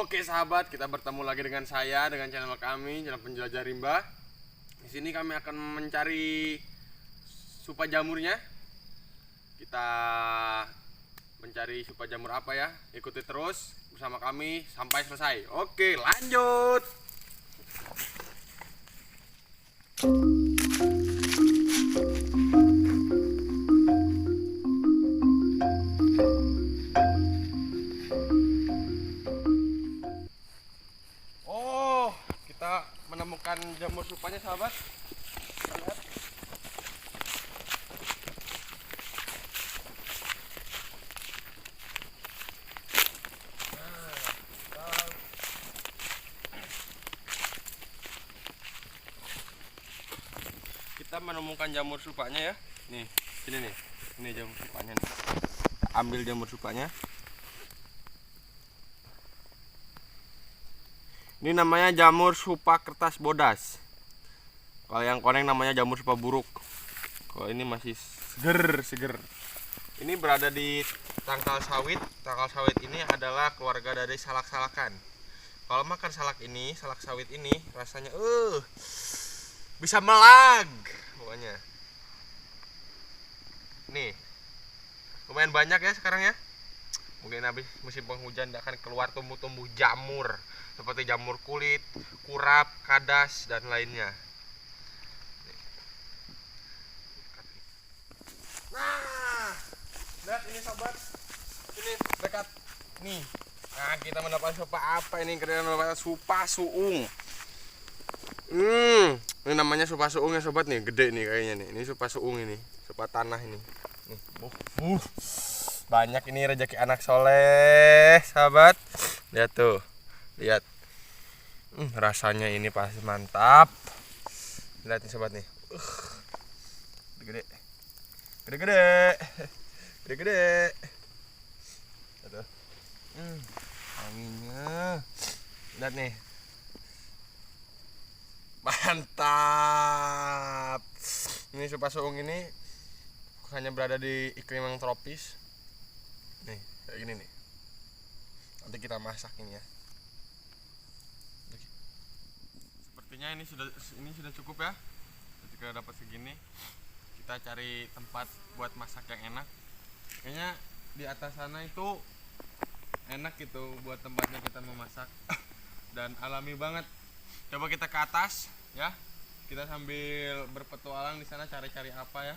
Oke sahabat, kita bertemu lagi dengan saya, dengan channel kami, channel Penjelajah Rimba. Di sini kami akan mencari supa jamurnya. Kita mencari supa jamur apa ya? Ikuti terus bersama kami sampai selesai. Oke, lanjut. Oh, kita menemukan jamur supanya sahabat. Lihat. Kita menemukan jamur supanya ya. Nih, sini nih. Ini jamur supanya nih. Kita ambil jamur supanya. Ini namanya jamur supa kertas bodas. Kalau yang koneng namanya jamur supa buruk. Kalau ini masih seger. Ini berada di tangkal sawit. Tangkal sawit ini adalah keluarga dari salak-salakan. Kalau makan salak sawit ini rasanya bisa melag pokoknya. Nih, lumayan banyak ya sekarang ya. Mungkin habis musim penghujan akan keluar tumbuh-tumbuh jamur seperti jamur kulit, kurap, kadas dan lainnya. Nah, lihat ini sobat, ini dekat nih. Nah, kita mendapat supa apa ini? Kita mendapat supa suung. Ini namanya supa suung ya sobat nih, gede nih kayaknya nih. Ini supa suung ini, supa tanah ini. Nih, banyak ini rezeki anak soleh, sahabat. Lihat tuh, lihat. Rasanya ini pasti mantap. Lihat nih sobat nih. Gede-gede. Aduh. Anginnya. Lihat nih. Mantap. Ini supa suung ini hanya berada di iklim yang tropis. Nih, kayak gini nih. Nanti kita masak ini ya. Sepertinya ini sudah cukup ya. Ketika dapat segini, kita cari tempat buat masak yang enak. Kayaknya di atas sana itu enak gitu buat tempatnya kita memasak. Dan alami banget. Coba kita ke atas ya. Kita sambil berpetualang di sana cari-cari apa ya.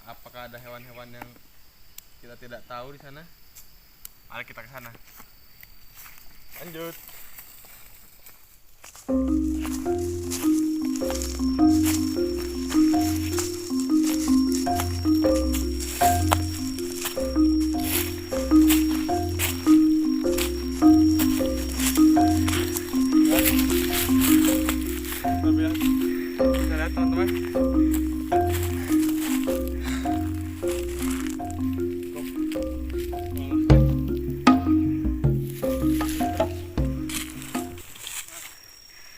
Apakah ada hewan-hewan yang kita tidak tahu di sana? Mari kita ke sana. Lanjut. Bisa lihat teman-teman.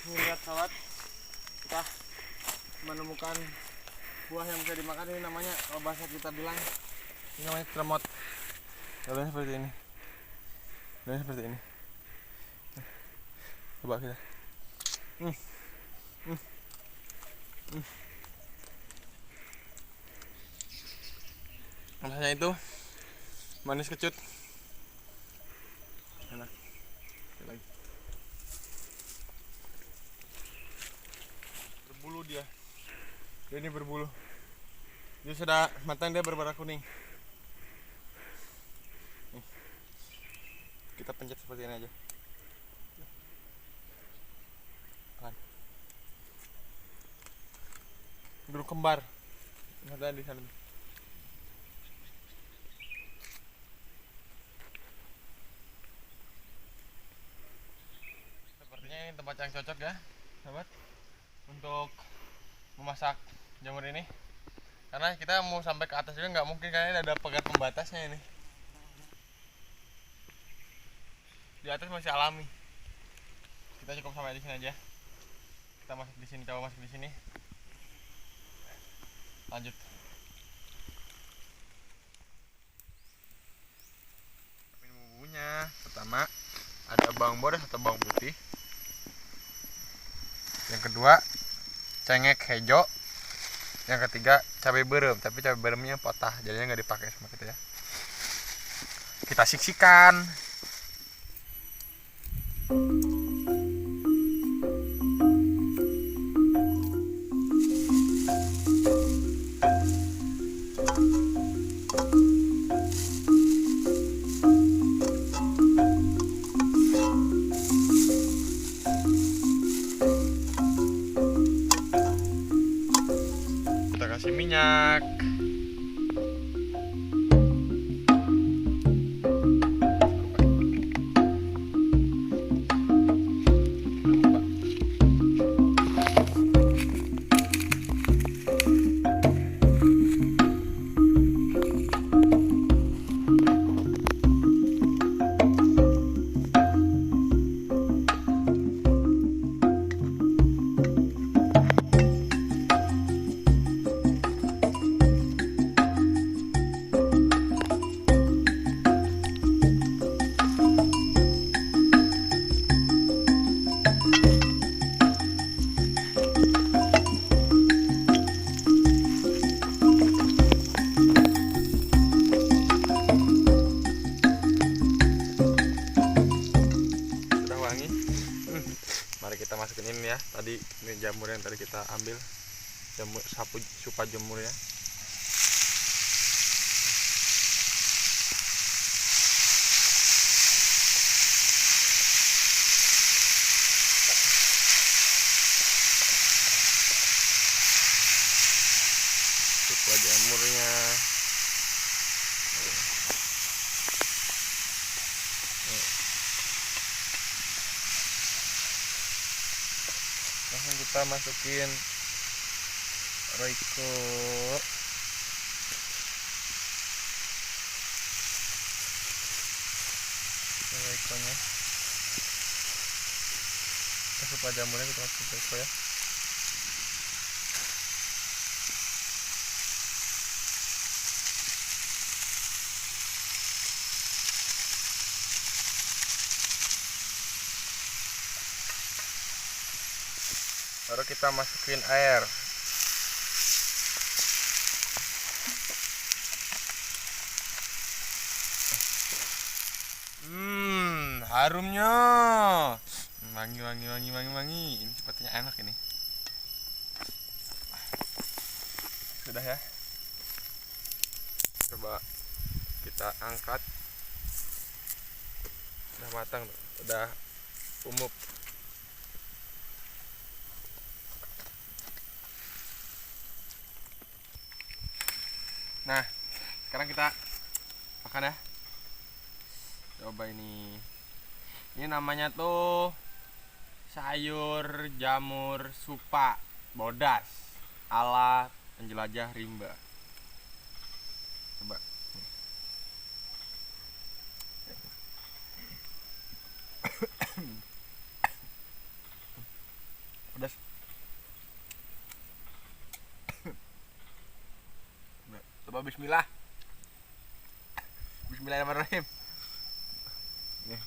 Lihat sahabat, kita menemukan buah yang bisa dimakan. Ini namanya, kalau bahasa kita bilang, ini namanya tremot. Dalamnya seperti ini. Coba kita. Rasanya itu manis kecut, enak. Lagi. Berbulu dia ini berbulu. Dia sudah matang, dia berwarna kuning. Nih. Kita pencet seperti ini aja. Burung kembar. Ada di sana. Sepertinya ini tempat yang cocok ya, sahabat, untuk memasak jamur ini. Karena kita mau sampai ke atas juga nggak mungkin, karena ada pagar pembatasnya ini. Di atas masih alami. Kita cukup sampai di sini aja. Kita masak di sini, coba masak di sini. Lanjut. Bumbunya pertama ada bawang bawang bodas atau bawang putih. Yang kedua cengek hejo. Yang ketiga cabai berem, tapi cabai beremnya patah jadinya nggak dipakai sama kita ya. Kita siksikan. Kita kasih minyak. Mari kita masukin ini ya. Tadi ini jamur yang tadi kita ambil, jamur supa jamur ya. Supa jamurnya. Langsung kita masukin Royco. Royconya. Supaya jamurnya kita masukin Royco ya. Baru kita masukin air. Harumnya. Wangi. Ini sepertinya enak ini. Sudah ya. Coba kita angkat. Udah matang, udah umuk. Nah, sekarang kita makan ya. Coba ini. Ini namanya tuh sayur jamur supa bodas ala penjelajah rimba. Coba. Pedas. Coba bismillah. Bismillahirrahmanirrahim. Nih.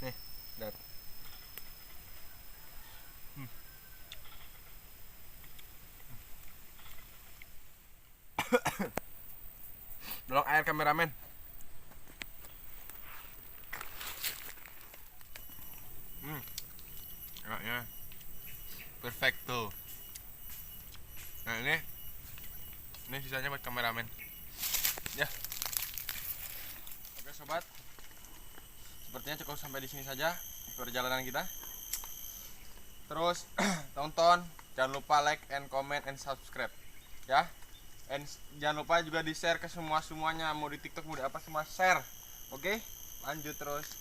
Nih, lihat. Tolong air kameramen. Enaknya perfecto. Nah ini sisanya buat kameramen ya. Oke sobat, sepertinya cukup sampai di sini saja perjalanan kita. Terus tonton, jangan lupa like and comment and subscribe ya. And jangan lupa juga di share ke semuanya, mau di TikTok mau di apa semua share. Oke, lanjut terus.